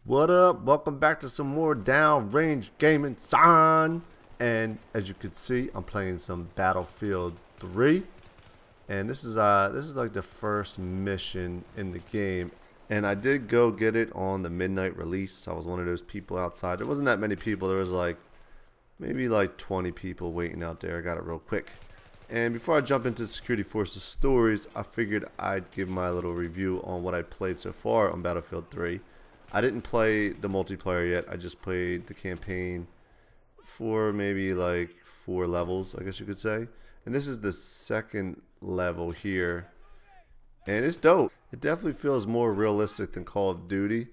What up? Welcome back to some more downrange gaming, son. And as you can see, I'm playing some Battlefield 3, and this is like the first mission in the game. And I did go get it on the midnight release. I was one of those people outside. There wasn't that many people. There was like maybe like 20 people waiting out there. I got it real quick. And before I jump into Security Forces stories, I figured I'd give my little review on what I played so far on Battlefield 3. I didn't play the multiplayer yet. I just played the campaign for maybe like 4 levels, I guess you could say. And this is the second level here. And it's dope. It definitely feels more realistic than Call of Duty.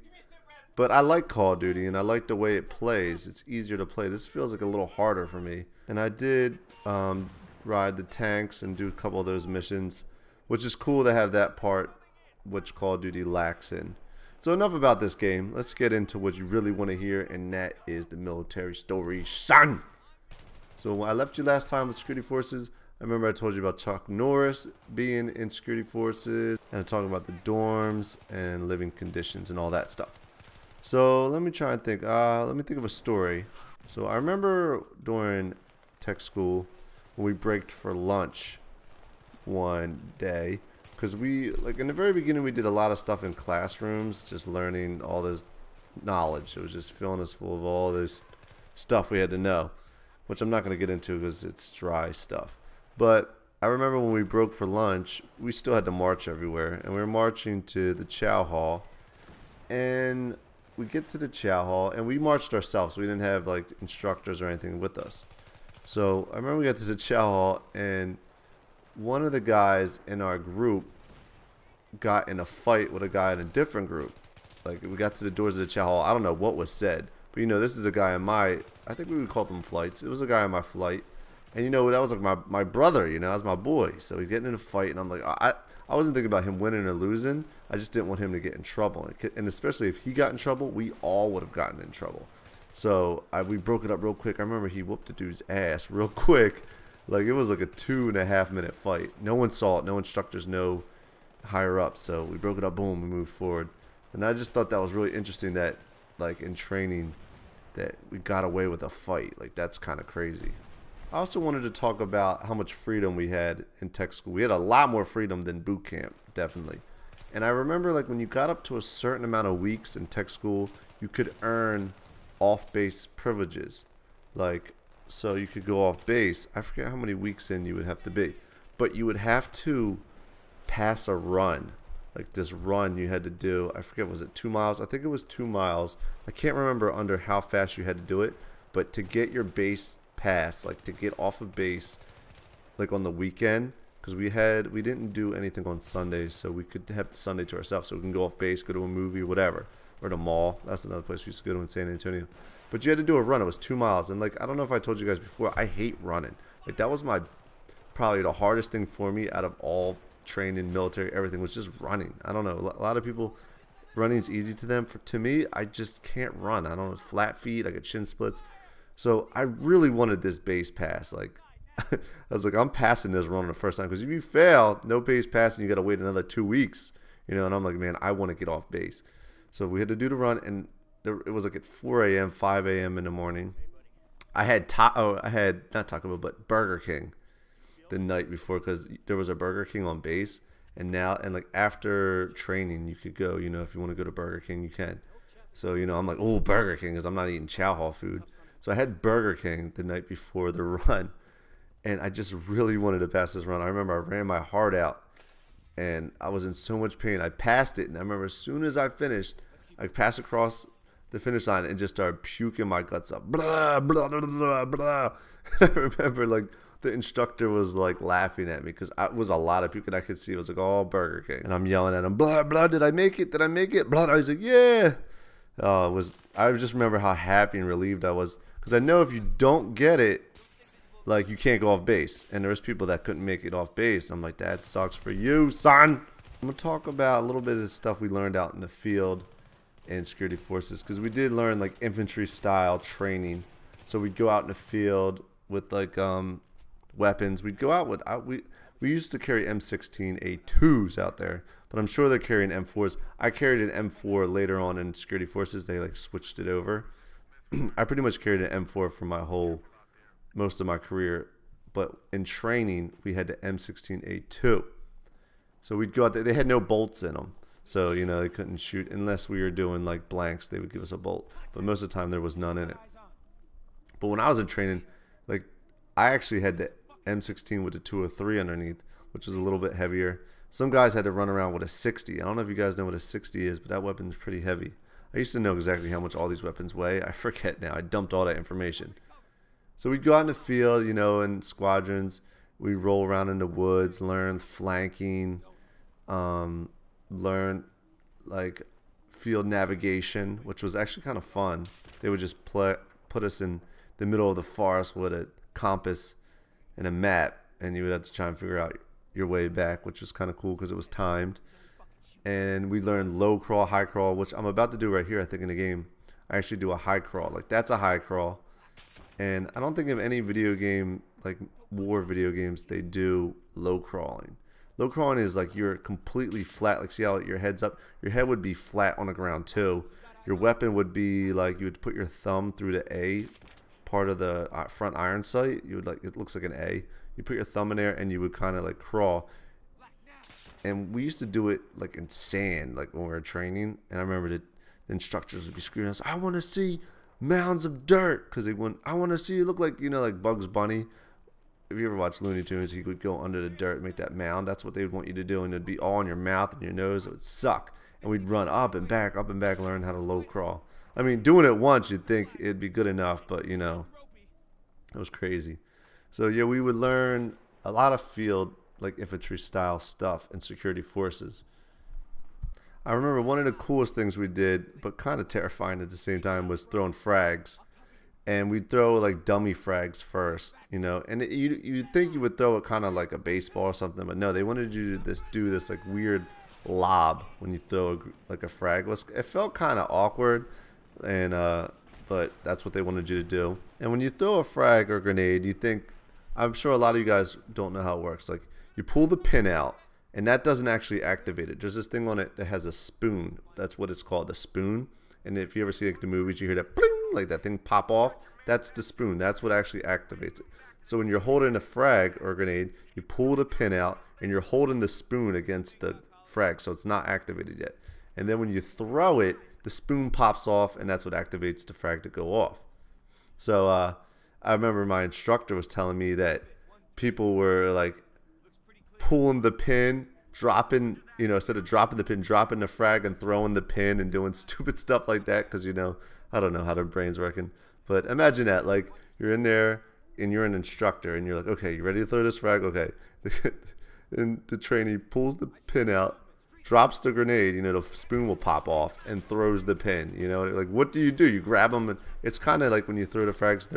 But I like Call of Duty and I like the way it plays. It's easier to play. This feels like a little harder for me. And I did ride the tanks and do a couple of those missions, which is cool to have that part which Call of Duty lacks in. So enough about this game. Let's get into what you really want to hear, and that is the military story, son. So when I left you last time with Security Forces, I remember I told you about Chuck Norris being in Security Forces and talking about the dorms and living conditions and all that stuff. So let me try and think. Let me think of a story. So I remember during tech school when we braked for lunch one day. Because like in the very beginning, we did a lot of stuff in classrooms, just learning all this knowledge. It was just filling us full of all this stuff we had to know, which I'm not going to get into because it's dry stuff. But I remember when we broke for lunch, we still had to march everywhere. And we were marching to the chow hall. And we get to the chow hall, and we marched ourselves. We didn't have like instructors or anything with us. So I remember we got to the chow hall, and one of the guys in our group got in a fight with a guy in a different group. Like, we got to the doors of the chow hall. I don't know what was said, but you know, this is a guy in my, I think we would call them flights. It was a guy in my flight, and you know, that was like my brother, you know, that was my boy. So he's getting in a fight, and I'm like, I wasn't thinking about him winning or losing. I just didn't want him to get in trouble, and especially if he got in trouble, we all would have gotten in trouble. So we broke it up real quick. I remember he whooped the dude's ass real quick. Like, it was like a 2.5 minute fight. No one saw it. No instructors, no higher up. So we broke it up. Boom. We moved forward. And I just thought that was really interesting that, like, in training, that we got away with a fight. Like, that's kind of crazy. I also wanted to talk about how much freedom we had in tech school. We had a lot more freedom than boot camp, definitely. And I remember, like, when you got up to a certain amount of weeks in tech school, you could earn off-base privileges. Like, so you could go off base. I forget how many weeks in you would have to be, but you would have to pass a run. Like, this run you had to do, I forget, was it 2 miles? I think it was 2 miles. I can't remember under how fast you had to do it, but to get your base pass, like to get off of base, like on the weekend, because we didn't do anything on Sundays, so we could have the Sunday to ourselves, so we can go off base, go to a movie, whatever, or the mall. That's another place we used to go to in San Antonio. But you had to do a run. It was 2 miles. And, like, I don't know if I told you guys before, I hate running. Like, that was probably the hardest thing for me out of all training, military, everything, was just running. I don't know. A lot of people, running is easy to them. To me, I just can't run. I don't know. Flat feet. I get shin splits. So I really wanted this base pass. Like, I was like, I'm passing this run the first time. Because if you fail, no base pass, and you got to wait another 2 weeks. You know, and I'm like, man, I want to get off base. So we had to do the run, and it was like at 4 a.m., 5 a.m. in the morning. I had not Taco Bell, but Burger King the night before, because there was a Burger King on base, and like after training, you could go. You know, if you want to go to Burger King, you can. So, you know, I'm like, oh, Burger King, because I'm not eating chow hall food. So I had Burger King the night before the run, and I just really wanted to pass this run. I remember I ran my heart out, and I was in so much pain. I passed it, and I remember as soon as I finished, I passed across the finish line and just started puking my guts up. Blah, blah, blah, blah, blah. I remember, like, the instructor was like laughing at me because it was a lot of puking. I could see it was like, oh, Burger King. And I'm yelling at him, blah, blah, did I make it? Did I make it? Blah. I was like, yeah. I just remember how happy and relieved I was, because I know if you don't get it, like, you can't go off base. And there's people that couldn't make it off base. I'm like, that sucks for you, son. I'm going to talk about a little bit of the stuff we learned out in the field in Security Forces, because we did learn like infantry style training. So we'd go out in the field with like weapons. We'd go out with we used to carry M16A2s out there, but I'm sure they're carrying M4s. I carried an M4 later on in security forces. They like switched it over. I pretty much carried an M4 for most of my career, but in training we had the M16A2. So we'd go out there. They had no bolts in them, so you know they couldn't shoot unless we were doing like blanks. They would give us a bolt, but most of the time there was none in it. But when I was in training, like I actually had the M16 with the 203 underneath, which was a little bit heavier. Some guys had to run around with a 60. I don't know if you guys know what a 60 is, but that weapon's pretty heavy. I used to know exactly how much all these weapons weigh. I forget now. I dumped all that information. So we'd go out in the field, you know, in squadrons. We'd roll around in the woods, learn flanking, learn like field navigation, which was actually kind of fun. They would just put us in the middle of the forest with a compass and a map, and you would have to try and figure out your way back, which was kind of cool because it was timed. And we learned low crawl, high crawl, which I'm about to do right here. I think in the game I actually do a high crawl. Like that's a high crawl, and I don't think of any video game, like war video games, they do low crawling. Low crawling is like you're completely flat. Like see how your head's up? Your head would be flat on the ground too. Your weapon would be like you would put your thumb through the A part of the front iron sight. You would like, it looks like an A. You put your thumb in there and you would kind of like crawl. And we used to do it like in sand, like when we were training. And I remember the instructors would be screaming us, "I want to see mounds of dirt," because they want, I want to see it look like, you know, like Bugs Bunny. If you ever watch Looney Tunes, he would go under the dirt and make that mound. That's what they would want you to do, and it'd be all in your mouth and your nose. It would suck. And we'd run up and back, learn how to low crawl. I mean, doing it once, you'd think it'd be good enough, but you know, it was crazy. So yeah, we would learn a lot of field, like infantry style stuff and security forces. I remember one of the coolest things we did, but kind of terrifying at the same time, was throwing frags. And we'd throw like dummy frags first, you know, and you'd think you would throw it kind of like a baseball or something, but no, they wanted you to do this like weird lob when you throw like a frag. It felt kind of awkward, and but that's what they wanted you to do. And when you throw a frag or grenade, you think, I'm sure a lot of you guys don't know how it works. Like you pull the pin out, and that doesn't actually activate it. There's this thing on it that has a spoon. That's what it's called, the spoon. And if you ever see like the movies, you hear that bling, like that thing pop off. That's the spoon. That's what actually activates it. So when you're holding a frag or a grenade, you pull the pin out, and you're holding the spoon against the frag, so it's not activated yet. And then when you throw it, the spoon pops off, and that's what activates the frag to go off. So I remember my instructor was telling me that people were like pulling the pin, dropping, you know, instead of dropping the pin, dropping the frag and throwing the pin and doing stupid stuff like that, because, you know, I don't know how their brain's working. But imagine that, like you're in there and you're an instructor and you're like, okay, you ready to throw this frag? Okay. And the trainee pulls the pin out, drops the grenade, you know, the spoon will pop off, and throws the pin. You know, like what do? You grab them, and it's kind of like when you throw the frags,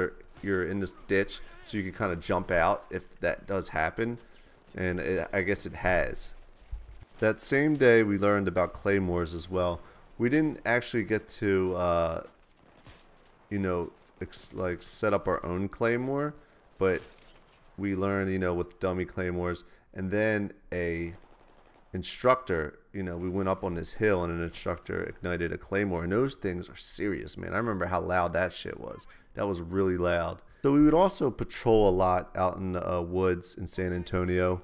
you're in this ditch, so you can kind of jump out if that does happen. And I guess it has. That same day, we learned about claymores as well. We didn't actually get to, you know, like set up our own claymore, but we learned, you know, with dummy claymores. And then a instructor, you know, we went up on this hill and an instructor ignited a claymore, and those things are serious, man. I remember how loud that shit was. That was really loud. So we would also patrol a lot out in the woods in San Antonio,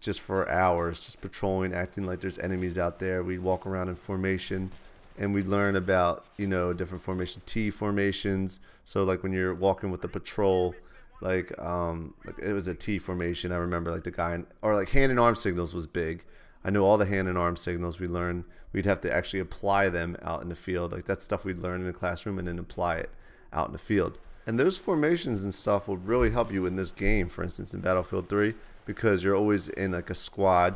just for hours, just patrolling, acting like there's enemies out there. We'd walk around in formation, and we'd learn about, you know, different formation, T formations. So like when you're walking with the patrol, like it was a T formation. I remember like the guy, or like hand and arm signals was big. I know all the hand and arm signals we learned. We'd have to actually apply them out in the field. Like that's stuff we'd learn in the classroom and then apply it out in the field. And those formations and stuff will really help you in this game, for instance, in Battlefield 3, because you're always in like a squad.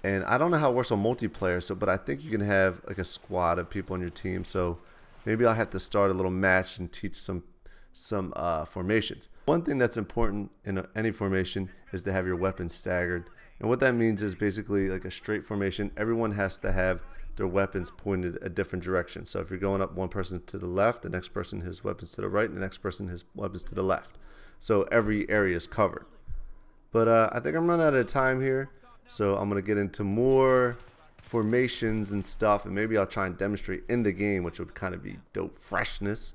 And I don't know how it works on multiplayer, so but I think you can have like a squad of people on your team. So maybe I'll have to start a little match and teach some formations. One thing that's important in any formation is to have your weapons staggered. And what that means is basically like a straight formation, everyone has to have their weapons pointed a different direction. So if you're going up, one person to the left, the next person his weapons to the right, and the next person his weapons to the left. So every area is covered. But I think I'm running out of time here, so I'm going to get into more formations and stuff, and maybe I'll try and demonstrate in the game, which would kind of be dope freshness.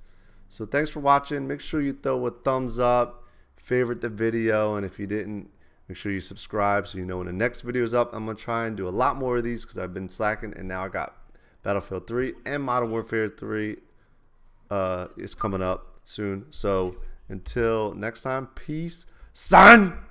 So thanks for watching. Make sure you throw a thumbs up, favorite the video, and if you didn't, make sure you subscribe so you know when the next video is up. I'm going to try and do a lot more of these because I've been slacking, and now I got Battlefield 3 and Modern Warfare 3 is coming up soon. So until next time, peace, son!